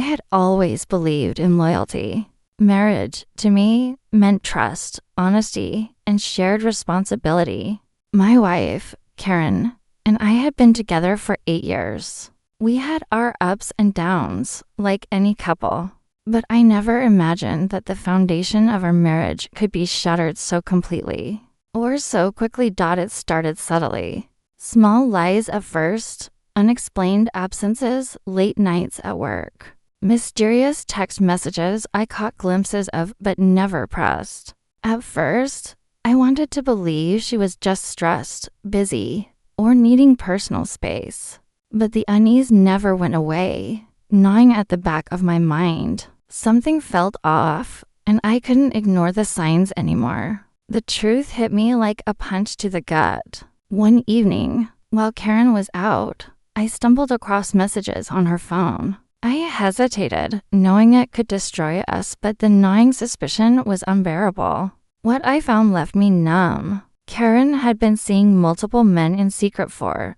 had always believed in loyalty. Marriage, to me, meant trust, honesty, and shared responsibility. My wife, Karen, and I had been together for 8 years. We had our ups and downs, like any couple. But I never imagined that the foundation of our marriage could be shattered so completely. Or so quickly. It started subtly. Small lies at first, unexplained absences, late nights at work. Mysterious text messages I caught glimpses of but never pressed. At first, I wanted to believe she was just stressed, busy, or needing personal space. But the unease never went away, gnawing at the back of my mind. Something felt off, and I couldn't ignore the signs anymore. The truth hit me like a punch to the gut. One evening, while Karen was out, I stumbled across messages on her phone. I hesitated, knowing it could destroy us, but the gnawing suspicion was unbearable. What I found left me numb. Karen had been seeing multiple men in secret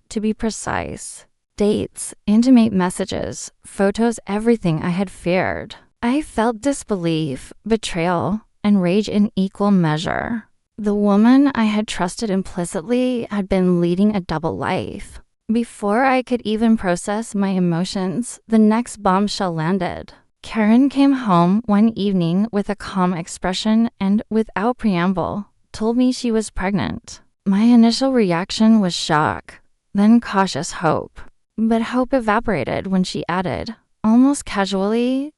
to be precise. Dates, intimate messages, photos, everything I had feared. I felt disbelief, betrayal, and rage in equal measure. The woman I had trusted implicitly had been leading a double life. Before I could even process my emotions, the next bombshell landed. Karen came home one evening with a calm expression and, without preamble, told me she was pregnant. My initial reaction was shock, then cautious hope. But hope evaporated when she added, almost casually,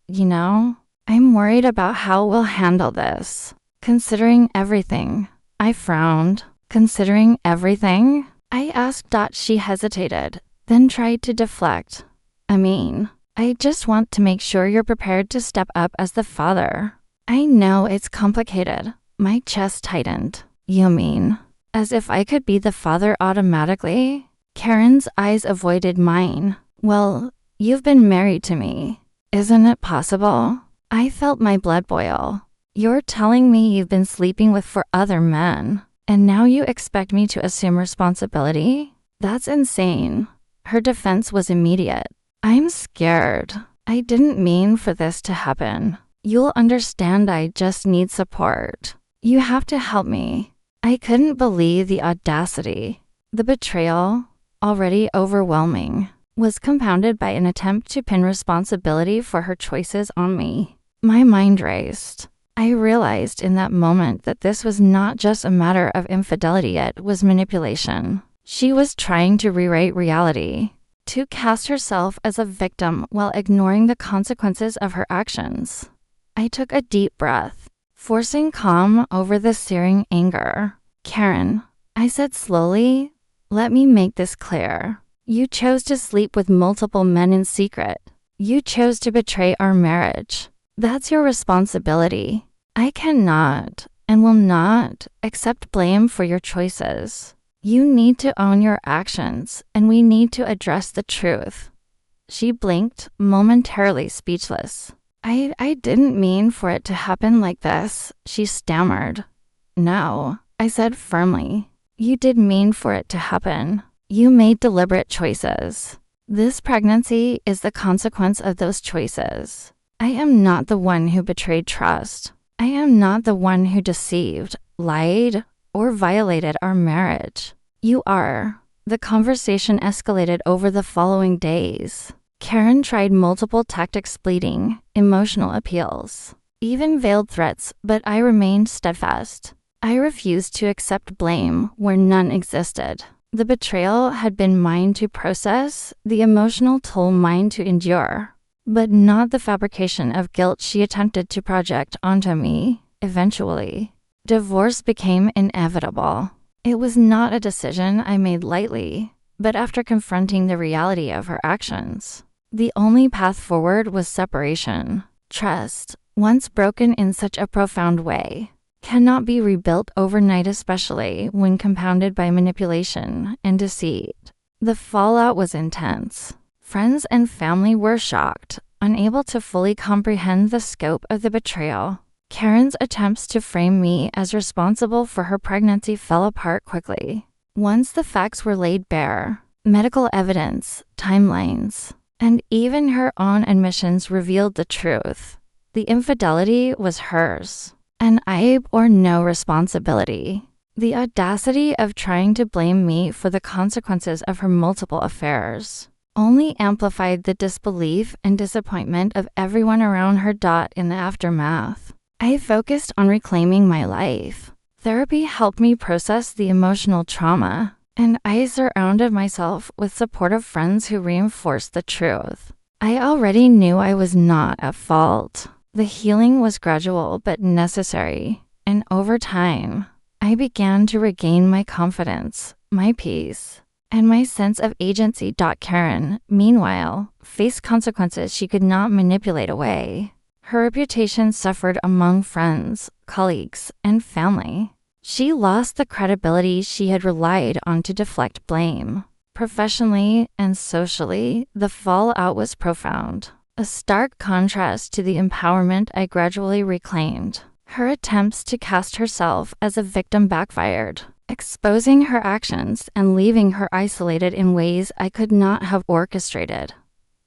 I'm worried about how we'll handle this. Considering everything. I frowned. Considering everything? I asked. She hesitated, then tried to deflect. I just want to make sure you're prepared to step up as the father. I know it's complicated. My chest tightened. You mean, as if I could be the father automatically? Karen's eyes avoided mine. Well, you've been married to me. Isn't it possible? I felt my blood boil. You're telling me you've been sleeping with 4 other men, and now you expect me to assume responsibility? That's insane. Her defense was immediate. I'm scared. I didn't mean for this to happen. You'll understand. I just need support. You have to help me. I couldn't believe the audacity. The betrayal, already overwhelming, was compounded by an attempt to pin responsibility for her choices on me. My mind raced. I realized in that moment that this was not just a matter of infidelity, it was manipulation. She was trying to rewrite reality, to cast herself as a victim while ignoring the consequences of her actions. I took a deep breath, forcing calm over the searing anger. Karen, I said slowly, let me make this clear. You chose to sleep with multiple men in secret. You chose to betray our marriage. That's your responsibility. I cannot and will not accept blame for your choices. You need to own your actions, and we need to address the truth. She blinked, momentarily speechless. I didn't mean for it to happen like this, she stammered. No, I said firmly. You did mean for it to happen. You made deliberate choices. This pregnancy is the consequence of those choices. I am not the one who betrayed trust. I am not the one who deceived, lied, or violated our marriage. You are. The conversation escalated over the following days. Karen tried multiple tactics, pleading, emotional appeals, even veiled threats, but I remained steadfast. I refused to accept blame where none existed. The betrayal had been mine to process, the emotional toll mine to endure, but not the fabrication of guilt she attempted to project onto me. Eventually, divorce became inevitable. It was not a decision I made lightly, but after confronting the reality of her actions. The only path forward was separation. Trust, once broken in such a profound way, cannot be rebuilt overnight, especially when compounded by manipulation and deceit. The fallout was intense. Friends and family were shocked, unable to fully comprehend the scope of the betrayal. Karen's attempts to frame me as responsible for her pregnancy fell apart quickly. Once the facts were laid bare, medical evidence, timelines, And even her own admissions revealed the truth. The infidelity was hers, and I bore no responsibility. The audacity of trying to blame me for the consequences of her multiple affairs only amplified the disbelief and disappointment of everyone around her. In the aftermath, I focused on reclaiming my life. Therapy helped me process the emotional trauma, and I surrounded myself with supportive friends who reinforced the truth. I already knew I was not at fault. The healing was gradual but necessary, and over time, I began to regain my confidence, my peace, and my sense of agency. Karen, meanwhile, faced consequences she could not manipulate away. Her reputation suffered among friends, colleagues, and family. She lost the credibility she had relied on to deflect blame. Professionally and socially, the fallout was profound, a stark contrast to the empowerment I gradually reclaimed. Her attempts to cast herself as a victim backfired, exposing her actions and leaving her isolated in ways I could not have orchestrated.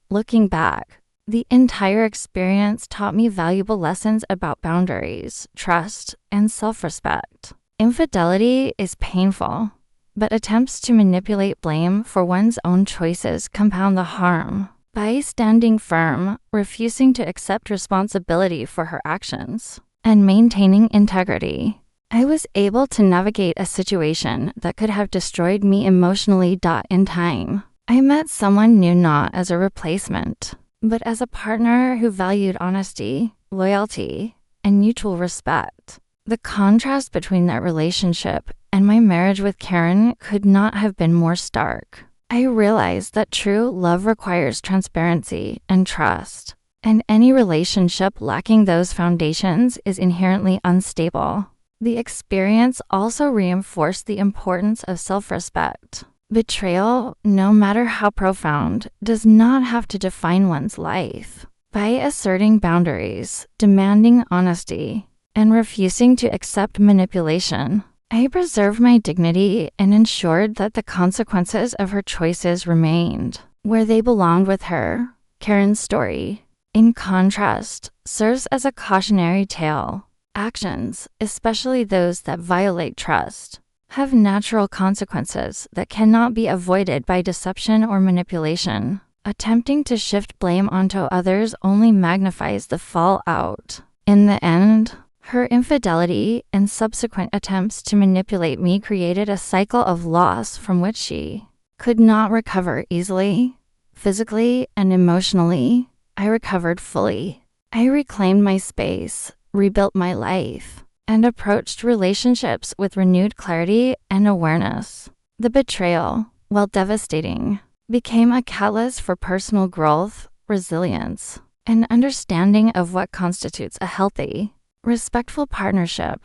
Looking back, the entire experience taught me valuable lessons about boundaries, trust, and self-respect. Infidelity is painful, but attempts to manipulate blame for one's own choices compound the harm. By standing firm, refusing to accept responsibility for her actions, and maintaining integrity, I was able to navigate a situation that could have destroyed me emotionally. In time, I met someone new not as a replacement, but as a partner who valued honesty, loyalty, and mutual respect. The contrast between that relationship and my marriage with Karen could not have been more stark. I realized that true love requires transparency and trust, and any relationship lacking those foundations is inherently unstable. The experience also reinforced the importance of self-respect. Betrayal, no matter how profound, does not have to define one's life. By asserting boundaries, demanding honesty, and refusing to accept manipulation, I preserved my dignity and ensured that the consequences of her choices remained where they belonged with her. Karen's story, in contrast, serves as a cautionary tale. Actions, especially those that violate trust, have natural consequences that cannot be avoided by deception or manipulation. Attempting to shift blame onto others only magnifies the fallout. In the end, her infidelity and subsequent attempts to manipulate me created a cycle of loss from which she could not recover easily. Physically and emotionally, I recovered fully. I reclaimed my space, rebuilt my life, and approached relationships with renewed clarity and awareness. The betrayal, while devastating, became a catalyst for personal growth, resilience, and understanding of what constitutes a healthy, respectful partnership.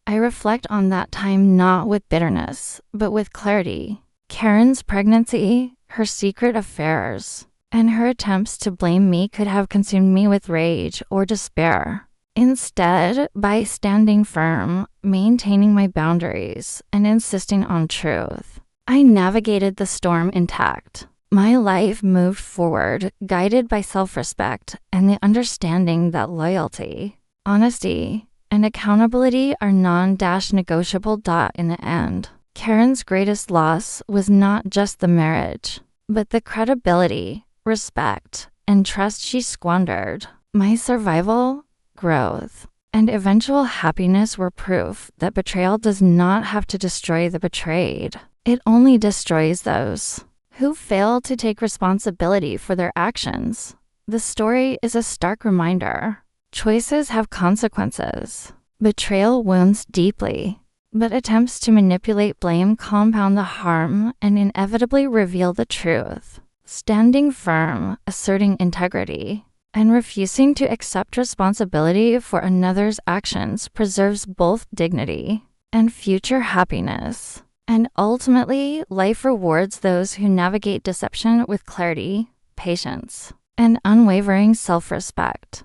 I reflect on that time not with bitterness, but with clarity. Karen's pregnancy, her secret affairs, and her attempts to blame me could have consumed me with rage or despair. Instead, by standing firm, maintaining my boundaries, and insisting on truth, I navigated the storm intact. My life moved forward, guided by self-respect and the understanding that loyalty, honesty, and accountability are non-negotiable. In the end, Karen's greatest loss was not just the marriage, but the credibility, respect, and trust she squandered. My survival, growth, and eventual happiness were proof that betrayal does not have to destroy the betrayed. It only destroys those who fail to take responsibility for their actions. The story is a stark reminder. Choices have consequences. Betrayal wounds deeply, but attempts to manipulate blame compound the harm and inevitably reveal the truth. Standing firm, asserting integrity, and refusing to accept responsibility for another's actions preserves both dignity and future happiness. And ultimately, life rewards those who navigate deception with clarity, patience, and unwavering self-respect.